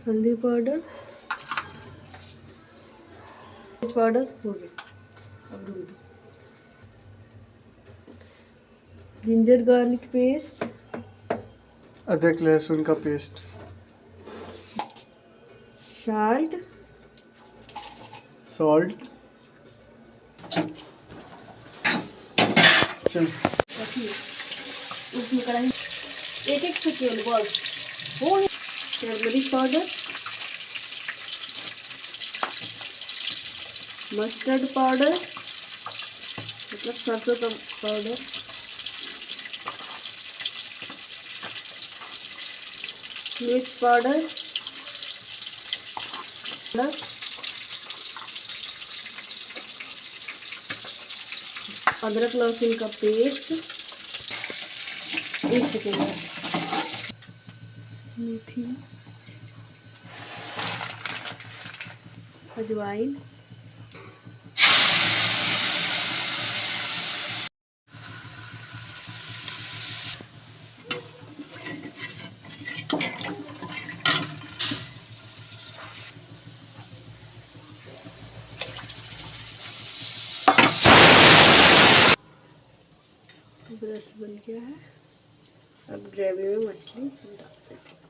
हल्दी पाउडर, मिर्च पाउडर हो गया। अब ढूंढ दो। जिंजर गार्लिक पेस्ट, अदरक लहसुन का पेस्ट, साल्ट, सॉल्ट। चल उसमें कढ़ाई एक एक सेकेंड बस हो गया। टर्मरिक पाउडर, मस्टर्ड पाउडर मतलब सरसों का पाउडर, मिर्च पाउडर, अदरक लहसुन का पेस्ट, एक सेकेंड, मेथी, अजवाइन, ब्रश बन गया है। अब ग्रेवी में मछली डाल देते हैं।